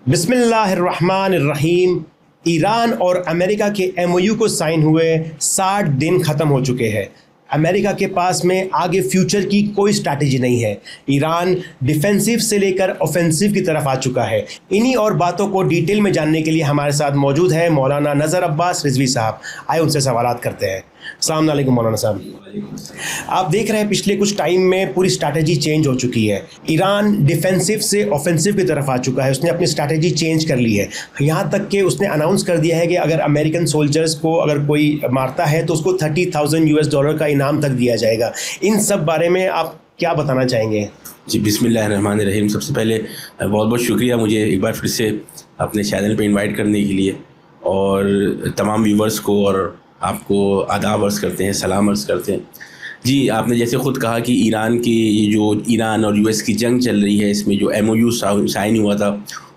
बिस्मिल्लाहिर्रहमानिर्रहीम। ईरान और अमेरिका के एमओयू को साइन हुए 60 दिन ख़त्म हो चुके हैं। अमेरिका के पास में आगे फ्यूचर की कोई स्ट्रैटेजी नहीं है। ईरान डिफेंसिव से लेकर ऑफेंसिव की तरफ आ चुका है। इन्हीं और बातों को डिटेल में जानने के लिए हमारे साथ मौजूद है मौलाना नज़र अब्बास रिजवी साहब। आए उनसे सवालात करते हैं। अस्सलाम वालेकुम मौलाना साहब। आप देख रहे हैं पिछले कुछ टाइम में पूरी स्ट्रैटेजी चेंज हो चुकी है। ईरान डिफेंसिव से ऑफेंसिव की तरफ आ चुका है। उसने अपनी स्ट्रैटेजी चेंज कर ली है। यहाँ तक कि उसने अनाउंस कर दिया है कि अगर अमेरिकन सोल्जर्स को अगर कोई मारता है तो उसको $30,000 का इनाम तक दिया जाएगा। इन सब बारे में आप क्या बताना चाहेंगे? जी, बिस्मिल्लाहिर्रहमानिर्रहीम। सबसे पहले बहुत बहुत शुक्रिया मुझे एक बार फिर से अपने चैनल पे इनवाइट करने के लिए, और तमाम व्यूवर्स को और आपको आदाब अर्ज़ करते हैं, सलाम अर्ज़ करते हैं। जी, आपने जैसे ख़ुद कहा कि ईरान और यूएस की जंग चल रही है, इसमें जो एमओयू साइन हुआ था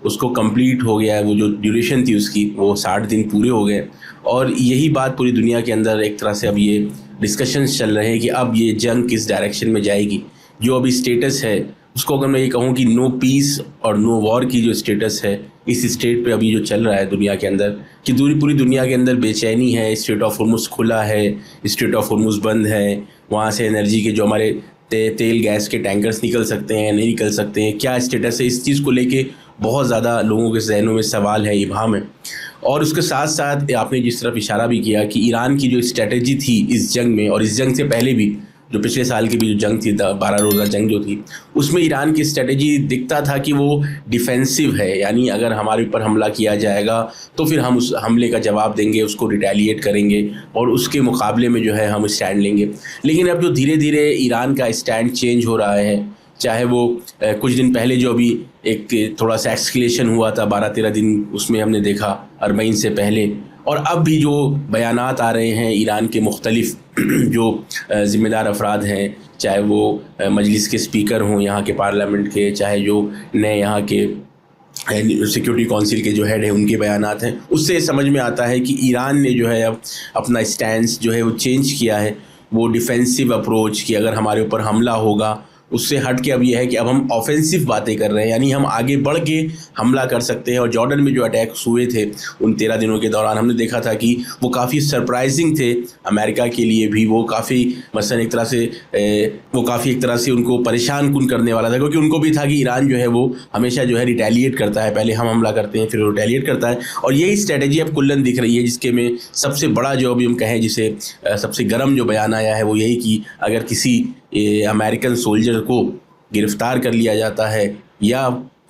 उसको कंप्लीट हो गया है। वो जो ड्यूरेशन थी उसकी वो 60 दिन पूरे हो गए, और यही बात पूरी दुनिया के अंदर एक तरह से अब ये डिस्कशंस चल रहे हैं कि अब ये जंग किस डायरेक्शन में जाएगी। जो अभी स्टेटस है उसको अगर मैं ये कहूँ कि नो पीस और नो वॉर की जो स्टेटस है, इस स्टेट पे अभी जो चल रहा है दुनिया के अंदर, कि पूरी दुनिया के अंदर बेचैनी है। स्ट्रेट ऑफ हॉर्मुज़ खुला है, स्ट्रेट ऑफ हॉर्मुज़ बंद है। वहाँ से एनर्जी के जो हमारे तेल गैस के टैंकर्स निकल सकते हैं, नहीं निकल सकते हैं, क्या स्टेटस है, इस चीज़ को लेके बहुत ज़्यादा लोगों के जहनों में सवाल है, इबाहम है। और उसके साथ साथ आपने जिस तरफ इशारा भी किया कि ईरान की जो स्ट्रेटजी थी इस जंग में, और इस जंग से पहले भी जो पिछले साल की भी जो जंग थी, 12 रोज़ा जंग जो थी, उसमें ईरान की स्ट्रेटजी दिखता था कि वो डिफेंसिव है। यानी अगर हमारे ऊपर हमला किया जाएगा तो फिर हम उस हमले का जवाब देंगे, उसको रिटेलिएट करेंगे और उसके मुकाबले में जो है हम स्टैंड लेंगे। लेकिन अब जो धीरे धीरे ईरान का स्टैंड चेंज हो रहा है, चाहे वो कुछ दिन पहले जो अभी एक थोड़ा सा एक्सक्लेशन हुआ था 12-13 दिन, उसमें हमने देखा अरबईन से पहले, और अब भी जो बयानात आ रहे हैं ईरान के मुख्तलिफ जो ज़िम्मेदार अफराद हैं, चाहे वो मजलिस के स्पीकर हों यहाँ के पार्लियामेंट के, चाहे जो नए यहाँ के सिक्योरिटी काउंसिल के जो हेड हैं उनके बयानात हैं, उससे समझ में आता है कि ईरान ने जो है अब अपना स्टैंस जो है वो चेंज किया है। वो डिफेंसिव अप्रोच कि अगर हमारे ऊपर हमला होगा, उससे हट के अब यह है कि अब हम ऑफेंसिव बातें कर रहे हैं, यानी हम आगे बढ़ के हमला कर सकते हैं। और जॉर्डन में जो अटैक्स हुए थे उन 13 दिनों के दौरान हमने देखा था कि वो काफ़ी सरप्राइजिंग थे अमेरिका के लिए भी। वो काफ़ी मसलन एक तरह से उनको परेशान कुन करने वाला था, क्योंकि उनको भी था कि ईरान जो है वो हमेशा जो है रिटेलिएट करता है, पहले हम हमला करते हैं फिर वो रिटेलिएट करता है। और यही स्ट्रेटजी अब कुल्लन दिख रही है, जिसके में सबसे बड़ा जो अभी हम कहें जिसे सबसे गर्म जो बयान आया है वो यही कि अगर किसी अमेरिकन सोल्जर को गिरफ़्तार कर लिया जाता है या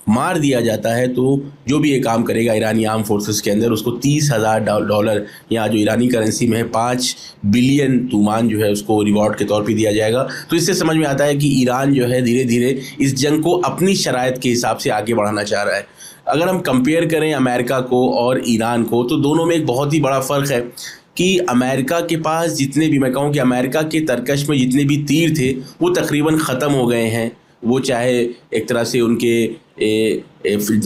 मार दिया जाता है तो जो भी ये काम करेगा ईरानी आर्म फोर्सेस के अंदर, उसको $30,000 या जो ईरानी करेंसी में है 5 बिलियन तूमान जो है उसको रिवॉर्ड के तौर पे दिया जाएगा। तो इससे समझ में आता है कि ईरान जो है धीरे धीरे इस जंग को अपनी शराइत के हिसाब से आगे बढ़ाना चाह रहा है। अगर हम कंपेयर करें अमेरिका को और ईरान को, तो दोनों में एक बहुत ही बड़ा फ़र्क है कि अमेरिका के पास जितने भी, मैं कहूँ कि अमेरिका के तरकश में जितने भी तीर थे वो तकरीबन ख़त्म हो गए हैं। वो चाहे एक तरह से उनके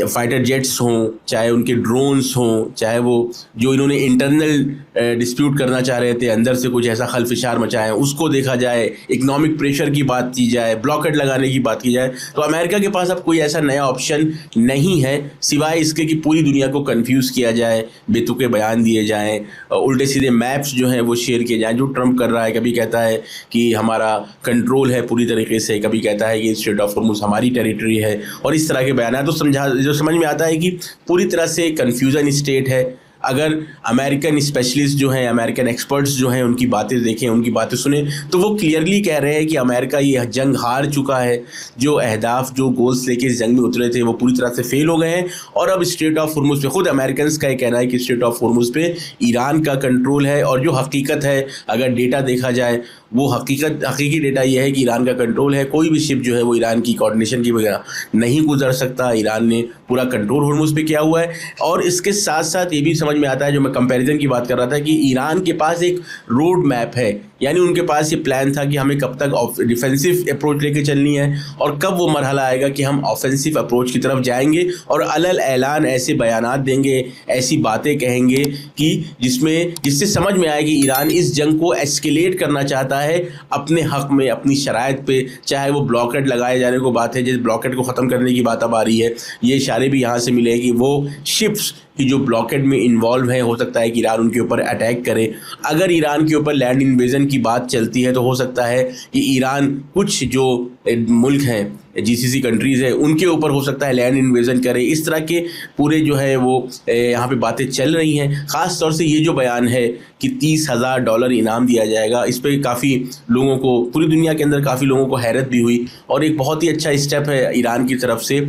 फाइटर जेट्स हों, चाहे उनके ड्रोन्स हों, चाहे वो जो इन्होंने इंटरनल डिस्प्यूट करना चाह रहे थे, अंदर से कुछ ऐसा खलफिशार मचाएं, उसको देखा जाए, इकनॉमिक प्रेशर की बात की जाए, ब्लॉकेट लगाने की बात की जाए, तो अमेरिका के पास अब कोई ऐसा नया ऑप्शन नहीं है सिवाय इसके कि पूरी दुनिया को कन्फ्यूज़ किया जाए, बेतुके बयान दिए जाएँ, उल्टे सीधे मैप्स जो हैं वो शेयर किए जाएँ। जो ट्रंप कर रहा है, कभी कहता है कि हमारा कंट्रोल है पूरी तरीके से, कभी कहता है कि स्ट्रेट ऑफ हॉर्मुज़ हमारी टेरिटरी है, और इस तरह के बयान तो जो समझ में आता है कि पूरी तरह से कन्फ्यूज़न स्टेट है। अगर अमेरिकन स्पेशलिस्ट जो हैं, अमेरिकन एक्सपर्ट्स जो हैं, उनकी बातें देखें, उनकी बातें सुने, तो वो क्लियरली कह रहे हैं कि अमेरिका ये जंग हार चुका है। जो अहदाफ, जो गोल्स लेके इस जंग में उतरे थे वो पूरी तरह से फेल हो गए हैं, और अब स्ट्रेट ऑफ हॉर्मुज़ पे खुद अमेरिकन का ये कहना है कि स्ट्रेट ऑफ हॉर्मुज़ पे ईरान का कंट्रोल है। और जो हकीकत है, अगर डेटा देखा जाए, वो हकीकी डेटा ये है कि ईरान का कंट्रोल है। कोई भी शिप जो है वो ईरान की कोऑर्डिनेशन की वजह नहीं गुजर सकता। ईरान ने पूरा कंट्रोल हॉर्मुज़ पे किया हुआ है। और इसके साथ साथ ये भी समझ समझ में आता है, जो मैं कंपैरिजन की बात कर रहा था, कि ईरान के पास एक रोड मैप है, यानी उनके पास ये प्लान था कि हमें कब तक डिफेंसिव अप्रोच लेके चलनी है और कब वो मरहला आएगा कि हम ऑफेंसिव अप्रोच की तरफ जाएंगे और अलल ऐलान ऐसे बयानात देंगे, ऐसी बातें कहेंगे कि जिससे समझ में आए कि ईरान इस जंग को एस्केलेट करना चाहता है अपने हक में, अपनी शराइत पे, चाहे वो ब्लॉकेट लगाए जाने को बात है, जिस ब्लॉकेट को ख़त्म करने की बात अब आ रही है। ये इशारे भी यहाँ से मिले कि वो शिप्स कि जो ब्लॉकेट में इन्वॉल्व हैं, हो सकता है कि ईरान उनके ऊपर अटैक करे। अगर ईरान के ऊपर लैंड इन्वेजन की बात चलती है तो हो सकता है कि ईरान कुछ जो मुल्क हैं, जीसीसी कंट्रीज़ है, उनके ऊपर हो सकता है लैंड इन्वेजन करे। इस तरह के पूरे जो है वो यहाँ पे बातें चल रही हैं। ख़ास तौर से ये जो बयान है कि $30,000 इनाम दिया जाएगा, इस पर काफ़ी लोगों को, पूरी दुनिया के अंदर काफ़ी लोगों को हैरत भी हुई और एक बहुत ही अच्छा स्टेप है ईरान की तरफ से।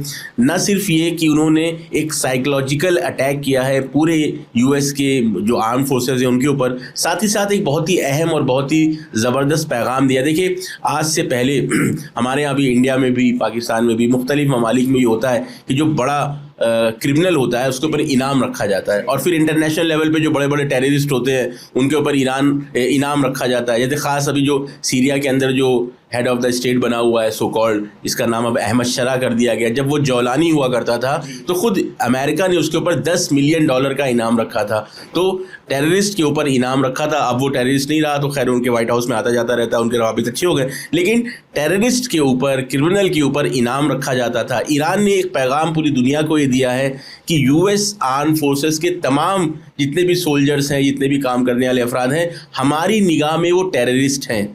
न सिर्फ ये कि उन्होंने एक साइकोलॉजिकल अटैक किया है पूरे यूएस के जो आर्म फोर्सेस हैं उनके ऊपर, साथ ही साथ एक बहुत ही अहम और बहुत ही ज़बरदस्त पैगाम दिया। देखिए, आज से पहले हमारे यहाँ भी, इंडिया में भी, पाकिस्तान में भी, मुख्तलिफ ममालिक में ये होता है कि जो बड़ा क्रिमिनल होता है उसके ऊपर इनाम रखा जाता है और फिर इंटरनेशनल लेवल पे जो बड़े बड़े टेररिस्ट होते हैं उनके ऊपर इनाम रखा जाता है। जैसे ख़ास अभी जो सीरिया के अंदर जो हेड ऑफ द स्टेट बना हुआ है सो कॉल्ड, इसका नाम अब अहमद शरा कर दिया गया। जब वो जौलानी हुआ करता था तो खुद अमेरिका ने उसके ऊपर $10 मिलियन का इनाम रखा था। तो टेररिस्ट के ऊपर इनाम रखा था। अब वो टेररिस्ट नहीं रहा तो खैर उनके वाइट हाउस में आता जाता रहता है, उनके रवाबित अच्छे हो गए, लेकिन टेररिस्ट के ऊपर, क्रिमिनल के ऊपर इनाम रखा जाता था। ईरान ने एक पैगाम पूरी दुनिया को ये दिया है कि यूएस आर्म फोर्सेस के तमाम जितने भी सोल्जर्स हैं, जितने भी काम करने वाले अफराद हैं, हमारी निगाह में वो टेररिस्ट हैं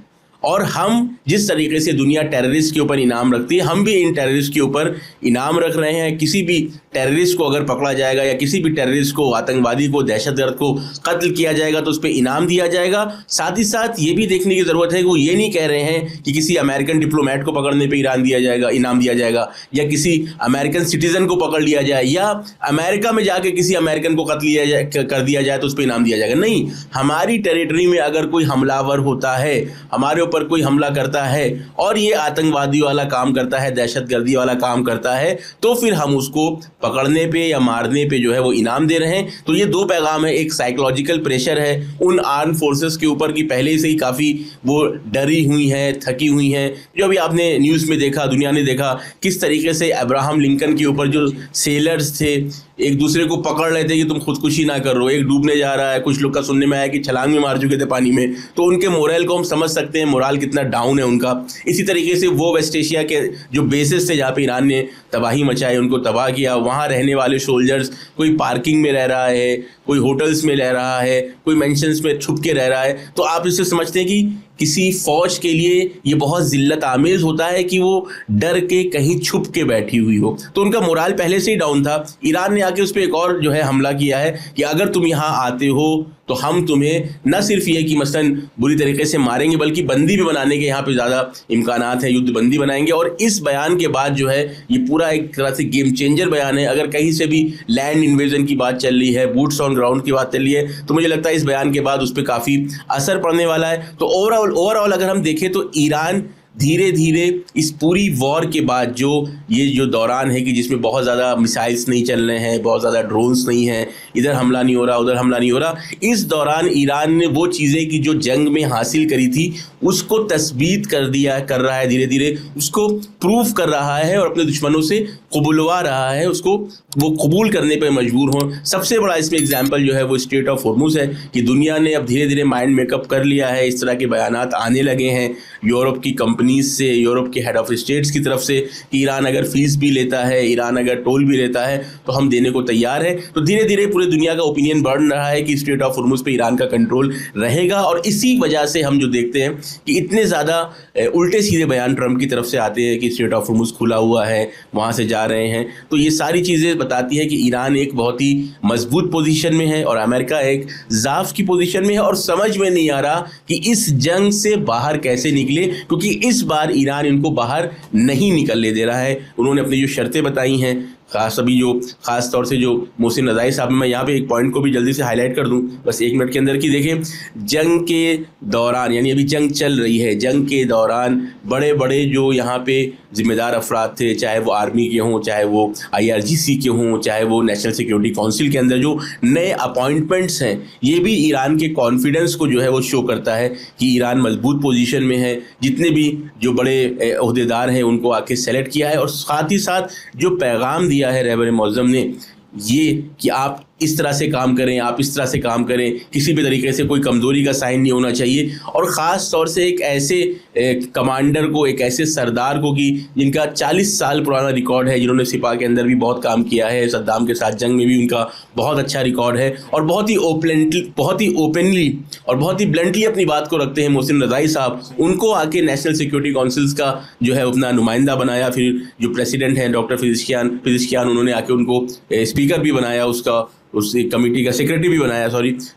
और हम जिस तरीके से दुनिया टेररिस्ट के ऊपर इनाम रखती है, हम भी इन टेररिस्ट के ऊपर इनाम रख रहे हैं। किसी भी टेररिस्ट को अगर पकड़ा जाएगा या किसी भी टेररिस्ट को, आतंकवादी को, दहशतगर्द को कत्ल किया जाएगा तो उस पर इनाम दिया जाएगा। साथ ही साथ ये भी देखने की ज़रूरत है कि वो ये नहीं कह रहे हैं कि किसी अमेरिकन डिप्लोमेट को पकड़ने पर इनाम दिया जाएगा या किसी अमेरिकन सिटीज़न को पकड़ लिया जाए या अमेरिका में जाके किसी अमेरिकन को कत्ल कर दिया जाए तो उस पर इनाम दिया जाएगा। नहीं, हमारी टेरिटरी में अगर कोई हमलावर होता है, हमारे पर कोई हमला करता है और ये आतंकवादी वाला काम करता है, दहशतगर्दी वाला काम करता है, तो फिर हम उसको पकड़ने पे या मारने पे जो है वो इनाम दे रहे हैं। तो ये दो पैगाम है। एक साइकोलॉजिकल प्रेशर है उन आर्म फोर्सेस के ऊपर कि पहले से ही काफ़ी वो डरी हुई हैं, थकी हुई हैं। जो अभी आपने न्यूज़ में देखा, दुनिया ने देखा किस तरीके से अब्राहम लिंकन के ऊपर जो सेलर्स थे एक दूसरे को पकड़ रहे थे कि तुम खुदकुशी ना करो, एक डूबने जा रहा है, कुछ लोग का सुनने में आया कि छलांग में मार चुके थे पानी में, तो उनके मोरल को हम समझ सकते हैं, मोरल कितना डाउन है उनका। इसी तरीके से वो वेस्ट एशिया के जो बेसेस थे जहाँ पे ईरान ने तबाही मचाई, उनको तबाह किया, वहाँ रहने वाले सोल्जर्स, कोई पार्किंग में रह रहा है, कोई होटल्स में रह रहा है, कोई मेंशंस में छुप के रह रहा है, तो आप इससे समझते हैं कि किसी फौज के लिए ये बहुत ज़िल्लत आमेज़ होता है कि वो डर के कहीं छुप के बैठी हुई हो। तो उनका मोरल पहले से ही डाउन था। ईरान ने आके उस पर एक और जो है हमला किया है कि अगर तुम यहाँ आते हो तो हम तुम्हें न सिर्फ ये कि मसलन बुरी तरीके से मारेंगे बल्कि बंदी भी बनाने के यहाँ पे ज़्यादा इम्कानात हैं, युद्ध बंदी बनाएंगे। और इस बयान के बाद जो है ये पूरा एक तरह से गेम चेंजर बयान है। अगर कहीं से भी लैंड इन्वेजन की बात चल रही है, बूट्स ऑन ग्राउंड की बात चल रही है, तो मुझे लगता है इस बयान के बाद उस पर काफ़ी असर पड़ने वाला है। तो ओवरऑल अगर हम देखें तो ईरान धीरे धीरे इस पूरी वॉर के बाद जो दौरान है कि जिसमें बहुत ज़्यादा मिसाइल्स नहीं चल रहे हैं, बहुत ज़्यादा ड्रोन्स नहीं हैं, इधर हमला नहीं हो रहा, उधर हमला नहीं हो रहा, इस दौरान ईरान ने वो चीज़ें कि जो जंग में हासिल करी थी उसको तस्बीत कर रहा है, धीरे धीरे उसको प्रूफ कर रहा है और अपने दुश्मनों से कबूलवा रहा है, उसको वो कबूल करने पर मजबूर हों। सबसे बड़ा इसमें एग्जाम्पल जो है वो स्ट्रेट ऑफ हॉर्मुज़ है कि दुनिया ने अब धीरे धीरे माइंड मेकअप कर लिया है, इस तरह के बयानात आने लगे हैं यूरोप की कंपनीज से, यूरोप के हेड ऑफ स्टेट्स की तरफ से कि ईरान अगर फीस भी लेता है, ईरान अगर टोल भी लेता है तो हम देने को तैयार है। तो धीरे धीरे पूरी दुनिया का ओपिनियन बढ़ रहा है कि स्ट्रेट ऑफ हॉर्मुज़ पे ईरान का कंट्रोल रहेगा। और इसी वजह से हम जो देखते हैं कि इतने ज़्यादा उल्टे सीधे बयान ट्रंप की तरफ से आते हैं कि स्ट्रेट ऑफ हॉर्मुज़ खुला हुआ है, वहाँ से जा रहे हैं। तो ये सारी चीज़ें बताती है कि ईरान एक बहुत ही मजबूत पोजीशन में है और अमेरिका एक ज़ाफ़ की पोजीशन में है और समझ में नहीं आ रहा कि इस जंग से बाहर कैसे निकले, क्योंकि इस बार ईरान इनको बाहर नहीं निकलने दे रहा है। उन्होंने अपनी जो शर्तें बताई हैं, खास तौर से जो मोहसिन रज़ाई साहब, मैं यहाँ पे एक पॉइंट को भी जल्दी से हाईलाइट कर दूँ बस 1 मिनट के अंदर कि देखें, जंग के दौरान, यानी अभी जंग चल रही है, जंग के दौरान बड़े बड़े जो यहाँ पे जिम्मेदार अफराद थे, चाहे वो आर्मी के हों, चाहे वो IRGC के हों, चाहे वो नेशनल सिक्योरिटी काउंसिल के अंदर जो नए अपॉइंटमेंट्स हैं, ये भी ईरान के कॉन्फिडेंस को जो है वो शो करता है कि ईरान मजबूत पोजीशन में है। जितने भी जो बड़े ओहदेदार हैं उनको आके सेलेक्ट किया है, और साथ ही साथ जो पैगाम दिया है रहबर मौज़म ने, ये कि आप इस तरह से काम करें, आप इस तरह से काम करें, किसी भी तरीके से कोई कमज़ोरी का साइन नहीं होना चाहिए। और ख़ास तौर से एक ऐसे कमांडर को, एक ऐसे सरदार को कि जिनका 40 साल पुराना रिकॉर्ड है, जिन्होंने सिपा के अंदर भी बहुत काम किया है, सद्दाम के साथ जंग में भी उनका बहुत अच्छा रिकॉर्ड है, और बहुत ही ओपनली और बहुत ही ब्लंटली अपनी बात को रखते हैं मोहसिन रज़ाई साहब। उनको आके नेशनल सिक्योरिटी काउंसिल्स का जो है अपना नुमाइंदा बनाया, फिर जो प्रेसिडेंट हैं डॉक्टर फिज़िशकियान, उन्होंने आके उनको स्पीकर भी बनाया, उस कमेटी का सेक्रेटरी भी बनाया,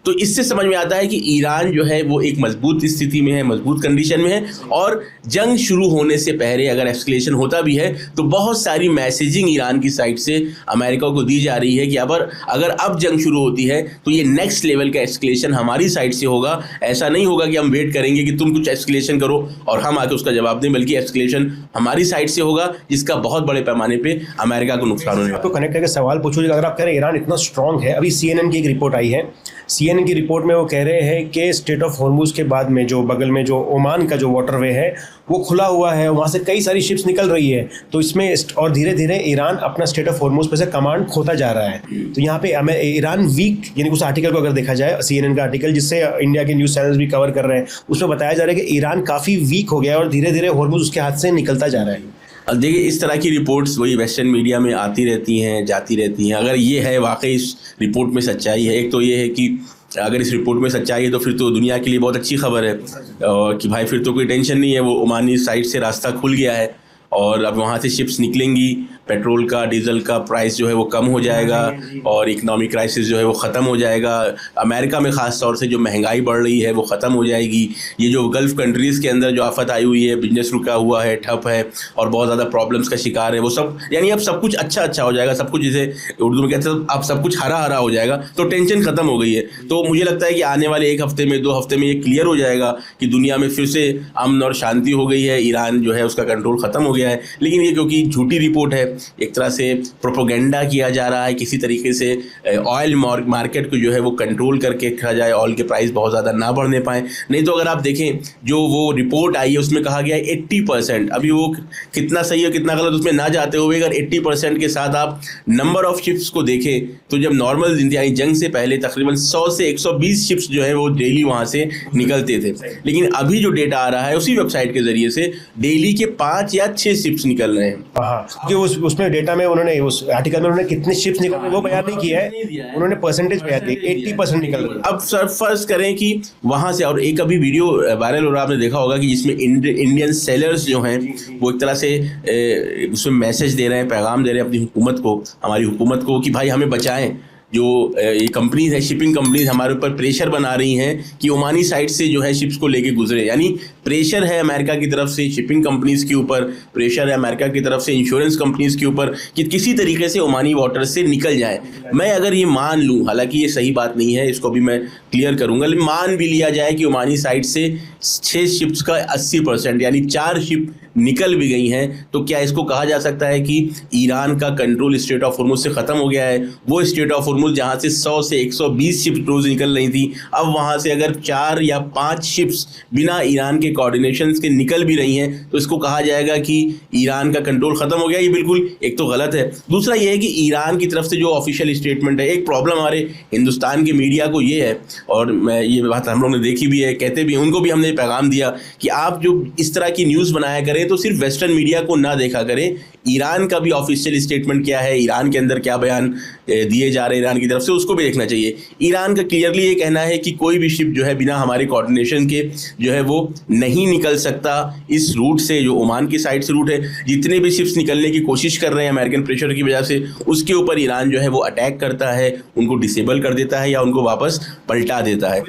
तो इससे समझ में आता है कि ईरान जो है वो एक मजबूत स्थिति में है, मजबूत कंडीशन में है। और जंग शुरू होने से पहले अगर एस्केलेशन होता भी है तो बहुत सारी मैसेजिंग ईरान की साइड से अमेरिका को दी जा रही है कि अगर अब जंग शुरू होती है तो ये नेक्स्ट लेवल का एस्केलेशन हमारी साइड से होगा। ऐसा नहीं होगा कि हम वेट करेंगे कि तुम कुछ एस्केलेशन करो और हम आके उसका जवाब दें, बल्कि एस्केलेशन हमारी साइड से होगा, जिसका बहुत बड़े पैमाने पर अमेरिका को नुकसान होने वाला है। तो कनेक्ट करके सवाल पूछूंगा, अगर आप कह रहे हैं ईरान इतना स्ट्रांग है, अभी CNN की एक रिपोर्ट आई है, CNN की रिपोर्ट में वो कह रहे हैं कि स्ट्रेट ऑफ हॉर्मुज के बाद में जो बगल में जो ओमान का जो वाटरवे है वो खुला हुआ है, वहाँ से कई सारी शिप्स निकल रही है, तो इसमें और धीरे धीरे ईरान अपना स्ट्रेट ऑफ हॉर्मुज पे से कमांड खोता जा रहा है। तो यहाँ पे ईरान वीक, यानी उस आर्टिकल को अगर देखा जाए, CNN का आर्टिकल जिससे इंडिया के न्यूज़ चैनल्स भी कवर कर रहे हैं, उसमें बताया जा रहा है कि ईरान काफ़ी वीक हो गया है और धीरे धीरे हॉर्मुज उसके हाथ से निकलता जा रहा है। अब देखिए, इस तरह की रिपोर्ट्स वही वेस्टर्न मीडिया में आती रहती हैं, जाती रहती हैं। अगर ये है वाकई इस रिपोर्ट में सच्चाई है, एक तो ये है कि अगर इस रिपोर्ट में सच्चाई है तो फिर तो दुनिया के लिए बहुत अच्छी खबर है कि भाई फिर तो कोई टेंशन नहीं है, वो ओमानी साइड से रास्ता खुल गया है और अब वहाँ से शिप्स निकलेंगी, पेट्रोल का, डीजल का प्राइस जो है वो कम हो जाएगा और इकोनॉमिक क्राइसिस जो है वो ख़त्म हो जाएगा। अमेरिका में ख़ास तौर से जो महंगाई बढ़ रही है वो ख़त्म हो जाएगी। ये जो गल्फ़ कंट्रीज़ के अंदर जो आफत आई हुई है, बिजनेस रुका हुआ है, ठप है और बहुत ज़्यादा प्रॉब्लम्स का शिकार है, वो सब, यानी अब सब कुछ अच्छा हो जाएगा, सब कुछ जिसे उर्दू में कहते हैं अब सब कुछ हरा हो जाएगा, तो टेंशन ख़त्म हो गई है। तो मुझे लगता है कि आने वाले 1 हफ्ते में, 2 हफ्ते में ये क्लियर हो जाएगा कि दुनिया में फिर से अमन और शांति हो गई है, ईरान जो है उसका कंट्रोल ख़त्म हो गया है। लेकिन ये क्योंकि झूठी रिपोर्ट है, एक तरह से प्रोपोगेंडा किया जा रहा है, किसी तरीके से ऑयल मार्केट को जो है वो कंट्रोल करके रखा जाए, ऑयल के प्राइस बहुत ज़्यादा ना बढ़ने पाए। नहीं तो अगर आप देखें जो वो रिपोर्ट आई है उसमें कहा गया है 80%, अभी वो कितना सही है कितना गलत उसमें ना जाते हुए, अगर 80% के साथ आप नंबर ऑफ शिप्स को देखें तो जब नॉर्मल यानी जंग से पहले तकरीबन 100 से 120 शिप्स जो है वो डेली वहाँ से निकलते थे। लेकिन अभी जो डेटा आ रहा है उसी वेबसाइट के ज़रिए से डेली के 5 या 6 शिप्स निकल रहे हैं। हाँ, क्योंकि उसमें डेटा में उन्होंने उस आर्टिकल में उन्होंने कितने शिप्स निकल रहे हैं वो बयान नहीं किया है, उन्होंने परसेंटेज बयान दिया 80% निकल रहे हैं। अब सर फर्ज करें कि वहाँ से, और एक अभी वीडियो वायरल हो रहा, आपने देखा होगा कि जिसमें इंडियन सेलर्स जो हैं वो एक तरह से उसमें मैसेज दे रहे हैं, पैगाम दे रहे हैं अपनी हुकूमत को, हमारी हुकूमत को कि भाई हमें बचाएं। जो ये कंपनीज है, शिपिंग कंपनीज हमारे ऊपर प्रेशर बना रही हैं कि ओमानी साइड से जो है शिप्स को लेके गुजरे, यानी प्रेशर है अमेरिका की तरफ से शिपिंग कंपनीज के ऊपर, प्रेशर है अमेरिका की तरफ से इंश्योरेंस कंपनीज के ऊपर कि किसी तरीके से ओमानी वाटर से निकल जाए। मैं अगर ये मान लूँ, हालांकि ये सही बात नहीं है, इसको भी मैं क्लियर करूँगा, लेकिन मान भी लिया जाए कि ओमानी साइड से 6 शिप्स का 80% यानी 4 शिप निकल भी गई हैं, तो क्या इसको कहा जा सकता है कि ईरान का कंट्रोल स्ट्रेट ऑफ हॉर्मुज से ख़त्म हो गया है? वो स्ट्रेट ऑफ हॉर्मुज जहाँ से 100 से 120 शिप्स रोज़ निकल रही थी, अब वहाँ से अगर 4 या 5 शिप्स बिना ईरान के कोऑर्डिनेशंस के निकल भी रही हैं तो इसको कहा जाएगा कि ईरान का कंट्रोल ख़त्म हो गया? ये बिल्कुल एक तो गलत है। दूसरा ये है कि ईरान की तरफ से जो ऑफिशियल स्टेटमेंट है, एक प्रॉब्लम हमारे हिंदुस्तान के मीडिया को ये है, और मैं ये बात हम लोग ने देखी भी है, कहते भी, उनको भी हमने पैगाम दिया कि आप जो इस तरह की न्यूज़ बनाया करें तो सिर्फ वेस्टर्न मीडिया को ना देखा करें, ईरान का भी ऑफिशियल स्टेटमेंट क्या है, ईरान के अंदर क्या बयान दिए जा रहे हैं ईरान की तरफ से, उसको भी देखना चाहिए। ईरान का क्लियरली ये कहना है कि कोई भी शिप जो है बिना हमारे कोऑर्डिनेशन के जो है वो नहीं निकल सकता इस रूट से, जो ओमान की साइड से रूट है। जितने भी शिप्स निकलने की कोशिश कर रहे हैं अमेरिकन प्रेशर की वजह से, उसके ऊपर ईरान जो है वो अटैक करता है, उनको डिसेबल कर देता है या उनको वापस पलटा देता है।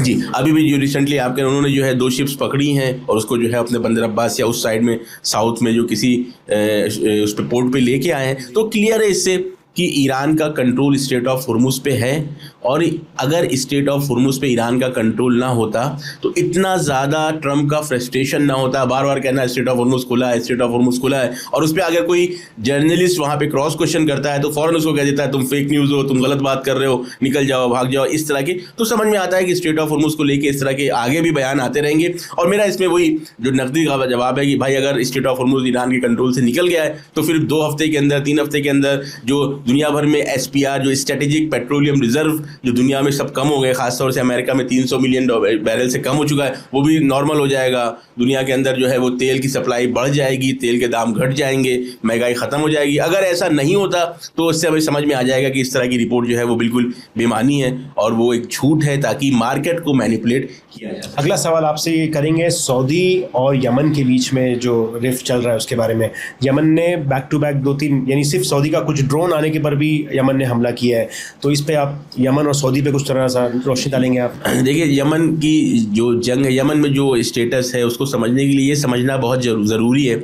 जी, अभी भी जो रिसेंटली आपके उन्होंने जो है 2 शिप्स पकड़ी हैं और उसको जो है अपने बंदर अब्बास या उस साइड में साउथ में जो किसी किसी उस पे पोर्ट पे लेके आए हैं, तो क्लियर है इससे कि ईरान का कंट्रोल स्ट्रेट ऑफ हुर्मुज़ पे है। और अगर स्ट्रेट ऑफ हुर्मुज़ पे ईरान का कंट्रोल ना होता तो इतना ज़्यादा ट्रम्प का फ्रस्ट्रेशन ना होता, बार बार कहना स्ट्रेट ऑफ हुर्मुज़ खुला है, स्ट्रेट ऑफ हुर्मुज़ खुला है, और उस पर अगर कोई जर्नलिस्ट वहाँ पे क्रॉस क्वेश्चन करता है तो फ़ौरन उसको कह देता है तुम फेक न्यूज़ हो, तुम गलत बात कर रहे हो, निकल जाओ, भाग जाओ, इस तरह के। तो समझ में आता है कि स्ट्रेट ऑफ हुर्मुज़ को लेकर इस तरह के आगे भी बयान आते रहेंगे। और मेरा इसमें वही जो नकदी का जवाब है कि भाई अगर स्ट्रेट ऑफ हुर्मुज़ ईरान के कंट्रोल से निकल गया है तो फिर 2 हफ्ते के अंदर, 3 हफ्ते के अंदर जो दुनिया भर में SPR जो स्ट्रेटेजिक पेट्रोलियम रिजर्व जो दुनिया में सब कम हो गए, खासतौर से अमेरिका में 300 मिलियन बैरल से कम हो चुका है, वो भी नॉर्मल हो जाएगा। दुनिया के अंदर जो है वो तेल की सप्लाई बढ़ जाएगी, तेल के दाम घट जाएंगे, महंगाई ख़त्म हो जाएगी। अगर ऐसा नहीं होता तो उससे हमें समझ में आ जाएगा कि इस तरह की रिपोर्ट जो है वो बिल्कुल बेमानी है और वो एक झूठ है ताकि मार्केट को मैनिपुलेट किया जाए। अगला सवाल आपसे ये करेंगे, सऊदी और यमन के बीच में जो रिफ्ट चल रहा है उसके बारे में। यमन ने बैक टू बैक 2-3, यानी सिर्फ सऊदी का कुछ ड्रोन आने के पर भी यमन ने हमला किया है, तो इस पे आप यमन और सऊदी पे कुछ तरह सा रोशनी डालेंगे आप? देखिए, यमन की जो जंग है, यमन में जो स्टेटस है उसको समझने के लिए ये समझना बहुत ज़रूरी है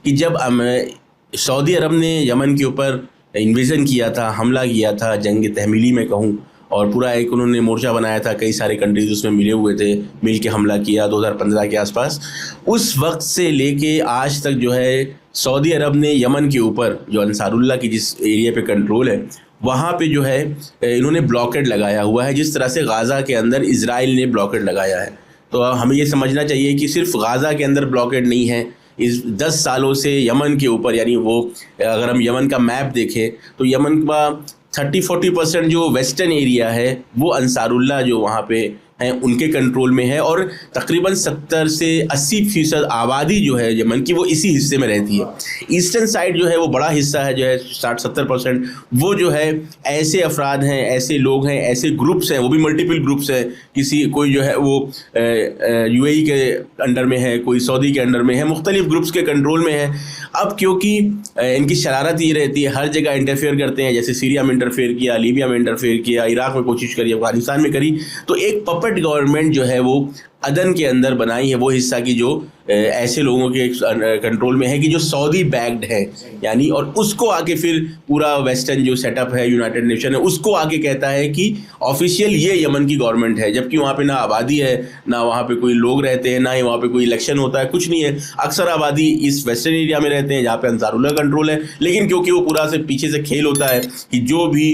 कि जब सऊदी अरब ने यमन के ऊपर इन्वेजन किया था, हमला किया था, जंग तहमीली में कहूँ, और पूरा एक उन्होंने मोर्चा बनाया था, कई सारे कंट्रीज उसमें मिले हुए थे, मिल के हमला किया 2015 के आसपास। उस वक्त से लेके आज तक जो है सऊदी अरब ने यमन के ऊपर जो अंसारुल्लाह की जिस एरिया पे कंट्रोल है वहाँ पे जो है इन्होंने ब्लॉकेड लगाया हुआ है, जिस तरह से गाज़ा के अंदर इजराइल ने ब्लॉकेड लगाया है। तो हमें ये समझना चाहिए कि सिर्फ गाज़ा के अंदर ब्लॉकेड नहीं है, इस 10 सालों से यमन के ऊपर, यानी वो अगर हम यमन का मैप देखें तो यमन का 30-40% जो वेस्टर्न एरिया है वो अंसारुल्लाह जो वहाँ पे हैं उनके कंट्रोल में है, और तकरीबन 70 से 80% आबादी जो है यमन की वो इसी हिस्से में रहती है। ईस्टर्न साइड जो है वो बड़ा हिस्सा है, जो है 60-70%, वो जो है ऐसे अफराद हैं, ऐसे लोग हैं, ऐसे ग्रुप्स हैं, वो भी मल्टीपल ग्रुप्स हैं। कोई जो है वो UAE के अंडर में है, कोई सऊदी के अंडर में है, मुख्तलिफ ग्रुप्स के कंट्रोल में है। अब क्योंकि इनकी शरारत ये रहती है, हर जगह इंटरफेयर करते हैं, जैसे सीरिया में इंटरफेयर किया, लीबिया में इंटरफेयर किया, इराक में कोशिश करी, अफगानिस्तान में करी, तो एक पपट गवर्नमेंट जो है वो अदन के अंदर बनाई है, वो हिस्सा की जो ऐसे लोगों के कंट्रोल में है कि जो सऊदी बैक्ड है, यानी, और उसको आके फिर पूरा वेस्टर्न जो सेटअप है, यूनाइटेड नेशन है, उसको आके कहता है कि ऑफिशियल ये यमन की गवर्नमेंट है, जबकि वहाँ पे ना आबादी है, ना वहाँ पे कोई लोग रहते हैं, ना ही वहाँ पे कोई इलेक्शन होता है, कुछ नहीं है। अक्सर आबादी इस वेस्टर्न एरिया में रहते हैं जहाँ पे अंसारुल्लाह कंट्रोल है, लेकिन क्योंकि वो पूरा से पीछे से खेल होता है कि जो भी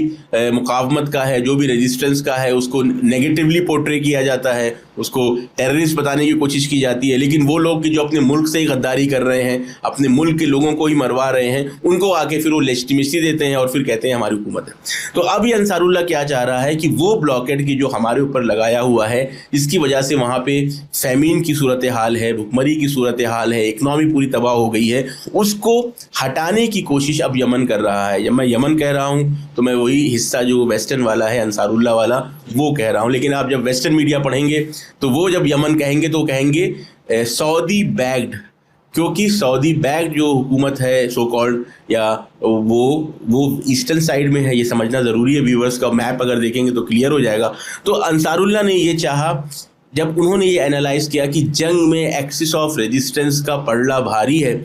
मुकावमत का है, जो भी रेजिस्टेंस का है, उसको नेगेटिवली पोर्ट्रे किया जाता है, उसको टेररिस्ट बताने की कोशिश की जाती है, लेकिन वो लोग कि जो अपने मुल्क से ही गद्दारी कर रहे हैं, अपने मुल्क के लोगों को ही मरवा रहे हैं, उनको आके फिर वो लेजिटिमेसी देते हैं और फिर कहते हैं हमारी हुकूमत है। तो अब ये अंसारुल्लाह क्या चाह रहा है कि वो ब्लॉकेड की जो हमारे ऊपर लगाया हुआ है, इसकी वजह से वहाँ पे फैमीन की सूरत हाल है, भुखमरी की सूरत हाल है, इकनॉमी पूरी तबाह हो गई है, उसको हटाने की कोशिश अब यमन कर रहा है। जब मैं यमन कह रहा हूँ तो मैं वही हिस्सा जो वेस्टर्न वाला है, अंसारुल्लाह वाला, वो कह रहा हूँ। लेकिन आप जब वेस्टर्न मीडिया पढ़ेंगे तो वो जब यमन कहेंगे तो कहेंगे सऊदी बैक्ड, क्योंकि सऊदी बैक्ड जो हुकूमत है सो कॉल्ड, या वो ईस्टर्न साइड में है, ये समझना ज़रूरी है। व्यूवर्स का मैप अगर देखेंगे तो क्लियर हो जाएगा। तो अंसारुल्लाह ने ये चाहा, जब उन्होंने ये एनालाइज़ किया कि जंग में एक्सिस ऑफ रेजिस्टेंस का पड़ला भारी है,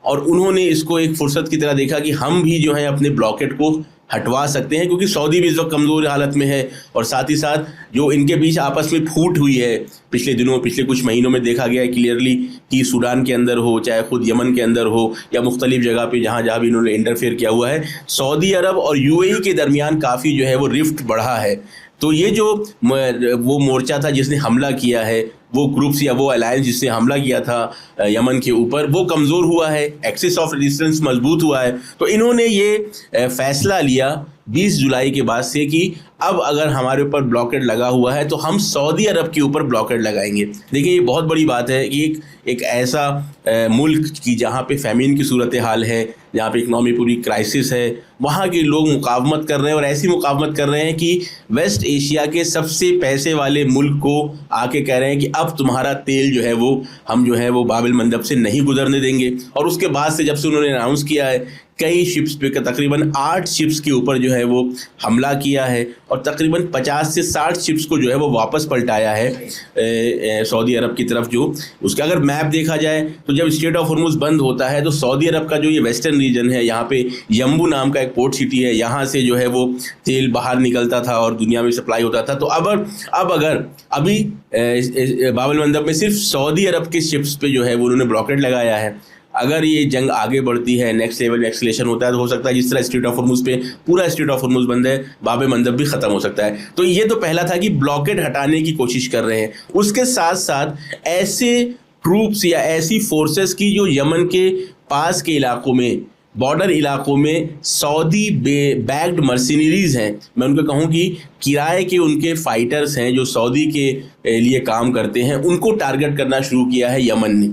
और उन्होंने इसको एक फुर्सत की तरह देखा कि हम भी जो है अपने ब्लॉकेट को हटवा सकते हैं, क्योंकि सऊदी भी इस वक्त कमज़ोर हालत में है, और साथ ही साथ जो इनके बीच आपस में फूट हुई है पिछले दिनों, पिछले कुछ महीनों में देखा गया है क्लियरली कि सूडान के अंदर हो, चाहे खुद यमन के अंदर हो, या मुख्तलिफ जगह पे जहाँ जहाँ भी इन्होंने इंटरफेयर किया हुआ है, सऊदी अरब और UAE के दरमियान काफ़ी जो है वो रिफ्ट बढ़ा है। तो ये जो वो मोर्चा था जिसने हमला किया है, वो ग्रुप्स या वो अलायंस जिसने हमला किया था यमन के ऊपर, वो कमज़ोर हुआ है, एक्सिस ऑफ रेजिस्टेंस मजबूत हुआ है। तो इन्होंने ये फ़ैसला लिया 20 जुलाई के बाद से कि अब अगर हमारे ऊपर ब्लॉकेड लगा हुआ है तो हम सऊदी अरब के ऊपर ब्लॉकेड लगाएंगे। देखिए, ये बहुत बड़ी बात है कि एक ऐसा मुल्क की जहाँ पे फैमिन की सूरत हाल है, जहाँ पे इकनॉमी पूरी क्राइसिस है, वहाँ के लोग मुकावमत कर रहे हैं और ऐसी मुकावमत कर रहे हैं कि वेस्ट एशिया के सबसे पैसे वाले मुल्क को आके कह रहे हैं कि अब तुम्हारा तेल जो है वो हम जो है वो बाब एल मंदब से नहीं गुजरने देंगे। और उसके बाद से जब से उन्होंने अनाउंस किया है कई शिप्स पे तकरीबन 8 शिप्स के ऊपर जो है वो हमला किया है और तकरीबन 50 से 60 शिप्स को जो है वो वापस पलटाया है सऊदी अरब की तरफ। जो उसका अगर मैप देखा जाए तो जब स्ट्रेट ऑफ हॉर्मुज़ बंद होता है तो सऊदी अरब का जो ये वेस्टर्न रीजन है, यहाँ पे यम्बू नाम का एक पोर्ट सिटी है, यहाँ से जो है वो तेल बाहर निकलता था और दुनिया में सप्लाई होता था। तो अब अगर अभी बाब एल मंदब में सिर्फ सऊदी अरब के शिप्स पे जो है वो उन्होंने ब्लॉकेट लगाया है। अगर ये जंग आगे बढ़ती है, नेक्स्ट लेवल में एक्सलेशन होता है तो हो सकता है जिस तरह स्ट्रेट ऑफ हॉर्मुज़ पे पूरा स्ट्रेट ऑफ हॉर्मुज़ बंद है, बाब एल मंदब भी ख़त्म हो सकता है। तो ये तो पहला था कि ब्लॉकेट हटाने की कोशिश कर रहे हैं। उसके साथ साथ ऐसे ट्रूप्स या ऐसी फोर्सेस की जो यमन के पास के इलाकों में, बॉर्डर इलाकों में सऊदी बैक्ड मर्सिनरीज हैं, मैं उनको कहूँ कि किराए के उनके फाइटर्स हैं जो सऊदी के लिए काम करते हैं, उनको टारगेट करना शुरू किया है यमन ने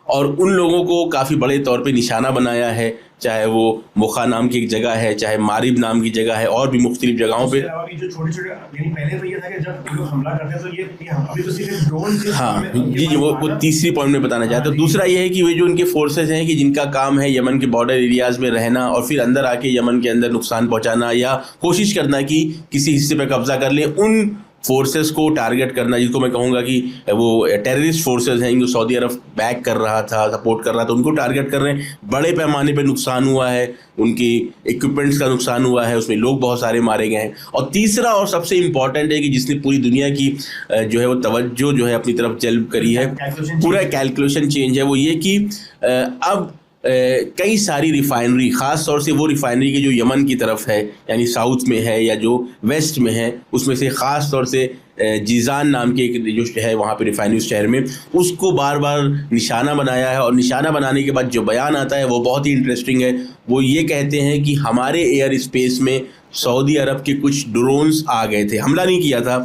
और उन लोगों को काफ़ी बड़े तौर पे निशाना बनाया है। चाहे वो मुखा नाम की एक जगह है, चाहे मारिब नाम की जगह है, और भी मुख्तलिफ जगहों पे। जो छोटे-छोटे पहले तो ये था कि जब लोग हमला करते हैं तो ये अभी तो सिर्फ ड्रोन से। हाँ जी, वो तीसरी पॉइंट में बताना चाहता हूँ। दूसरा ये है कि वे जो उनके फोर्सेस हैं कि जिनका काम है यमन के बॉर्डर एरियाज़ में रहना और फिर अंदर आके यमन के अंदर नुकसान पहुँचाना या कोशिश करना कि किसी हिस्से पर कब्जा कर लें, उन फोर्सेस को टारगेट करना, जिसको मैं कहूँगा कि वो टेररिस्ट फोर्सेस हैं जो सऊदी अरब बैक कर रहा था, सपोर्ट कर रहा था, उनको टारगेट कर रहे हैं। बड़े पैमाने पे नुकसान हुआ है, उनकी इक्विपमेंट्स का नुकसान हुआ है, उसमें लोग बहुत सारे मारे गए हैं। और तीसरा और सबसे इम्पॉर्टेंट है कि जिसने पूरी दुनिया की जो है वो तवज्जो जो है अपनी तरफ जल्ब करी है, पूरा कैलकुलेशन चेंज है, वो ये कि अब कई सारी रिफाइनरी, ख़ास तौर से वो रिफाइनरी की जो यमन की तरफ है यानी साउथ में है या जो वेस्ट में है, उसमें से ख़ास तौर से जीज़ान नाम के एक जो है वहाँ पे रिफाइनरी शहर में, उसको बार बार निशाना बनाया है। और निशाना बनाने के बाद जो बयान आता है वो बहुत ही इंटरेस्टिंग है। वो ये कहते हैं कि हमारे एयर स्पेस में सऊदी अरब के कुछ ड्रोन्स आ गए थे, हमला नहीं किया था,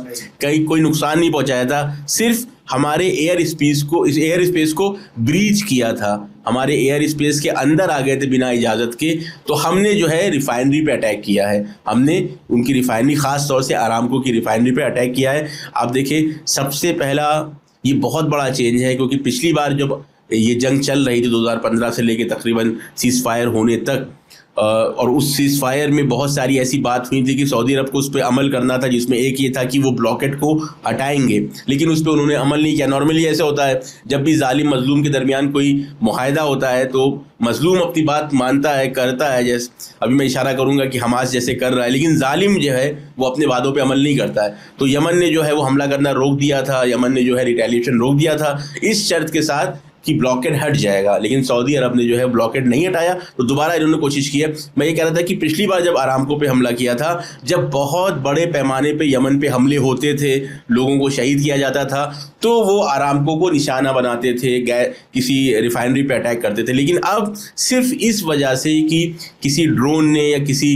कोई नुकसान नहीं पहुँचाया था, सिर्फ हमारे एयर स्पेस को ब्रीच किया था, हमारे एयर स्पेस के अंदर आ गए थे बिना इजाज़त के। तो हमने जो है रिफाइनरी पे अटैक किया है, हमने उनकी रिफाइनरी, ख़ास तौर से आरामको की रिफाइनरी पे अटैक किया है। आप देखिए, सबसे पहला ये बहुत बड़ा चेंज है क्योंकि पिछली बार जब ये जंग चल रही थी 2015 से लेके तकरीबन सीज़ फायर होने तक, और उस सीज़ फायर में बहुत सारी ऐसी बात हुई थी कि सऊदी अरब को उस पर अमल करना था, जिसमें एक ये था कि वो ब्लॉकेट को हटाएंगे, लेकिन उस पर उन्होंने अमल नहीं किया। नॉर्मली ऐसे होता है, जब भी जालिम मजलूम के दरमियान कोई मुआहदा होता है तो मजलूम अपनी बात मानता है, करता है, जैसे अभी मैं इशारा करूंगा कि हमास जैसे कर रहा है, लेकिन जालिम जो है वो अपने वादों पे अमल नहीं करता है। तो यमन ने जो है वो हमला करना रोक दिया था, यमन ने जो है रिटेलिएशन रोक दिया था इस शर्त के साथ कि ब्लॉकेट हट जाएगा, लेकिन सऊदी अरब ने जो है ब्लॉकेट नहीं हटाया। तो दोबारा इन्होंने कोशिश की है। मैं ये कह रहा था कि पिछली बार जब आरामको पे हमला किया था, जब बहुत बड़े पैमाने पे यमन पे हमले होते थे, लोगों को शहीद किया जाता था, तो वो आरामको को निशाना बनाते थे, किसी रिफाइनरी पे अटैक करते थे। लेकिन अब सिर्फ इस वजह से कि किसी ड्रोन ने या किसी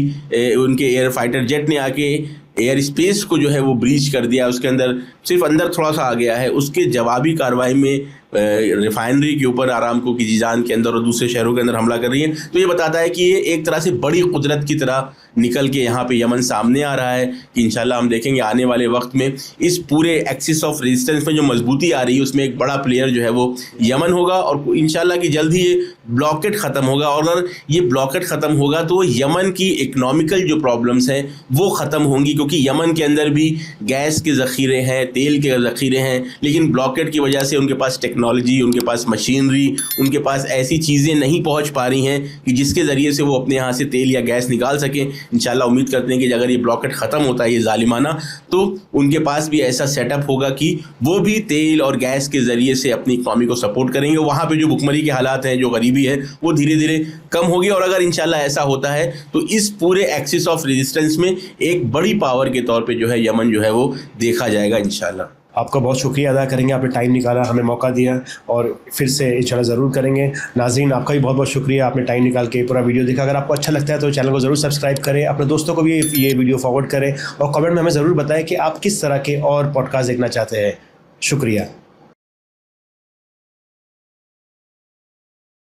उनके एयर फाइटर जेट ने आके एयर स्पेस को जो है वो ब्रीच कर दिया, उसके अंदर सिर्फ अंदर थोड़ा सा आ गया है, उसके जवाबी कार्रवाई में रिफाइनरी के ऊपर आरामको की जीजान के अंदर और दूसरे शहरों के अंदर हमला कर रही है। तो ये बताता है कि ये एक तरह से बड़ी कुदरत की तरह निकल के यहाँ पे यमन सामने आ रहा है कि इंशाल्लाह हम देखेंगे आने वाले वक्त में इस पूरे एक्सिस ऑफ रेजिस्टेंस में जो मजबूती आ रही है उसमें एक बड़ा प्लेयर जो है वो यमन होगा और इंशाल्लाह कि जल्द ही ये ब्लॉकेट ख़त्म होगा। और अगर ये ब्लॉकेट ख़त्म होगा तो यमन की इकनॉमिकल जो प्रॉब्लम्स हैं वो ख़त्म होंगी, क्योंकि यमन के अंदर भी गैस के ज़ख़ीरे हैं, तेल के ज़ख़ीरे हैं, लेकिन ब्लॉकेट की वजह से उनके पास टेक्नोलॉजी, उनके पास मशीनरी, उनके पास ऐसी चीज़ें नहीं पहुँच पा रही हैं कि जिसके ज़रिए से वो अपने यहाँ से तेल या गैस निकाल सकें। इंशाल्लाह उम्मीद करते हैं कि अगर ये ब्लॉकेट ख़त्म होता है ये ज़ालिमाना, तो उनके पास भी ऐसा सेटअप होगा कि वो भी तेल और गैस के ज़रिए से अपनी इकनॉमी को सपोर्ट करेंगे। वहाँ पे जो भुखमरी के हालात हैं, जो गरीबी है, वो धीरे धीरे कम होगी। और अगर इंशाल्लाह ऐसा होता है तो इस पूरे एक्सिस ऑफ रेजिस्टेंस में एक बड़ी पावर के तौर पे जो है यमन जो है वो देखा जाएगा इंशाल्लाह। आपका बहुत शुक्रिया अदा करेंगे, आपने टाइम निकाला, हमें मौका दिया और फिर से इंशाल्लाह ज़रूर करेंगे। नाज़रीन, आपका भी बहुत बहुत शुक्रिया, आपने टाइम निकाल के पूरा वीडियो देखा। अगर आपको अच्छा लगता है तो चैनल को ज़रूर सब्सक्राइब करें, अपने दोस्तों को भी ये वीडियो फॉरवर्ड करें और कमेंट में हमें ज़रूर बताएं कि आप किस तरह के और पॉडकास्ट देखना चाहते हैं। शुक्रिया।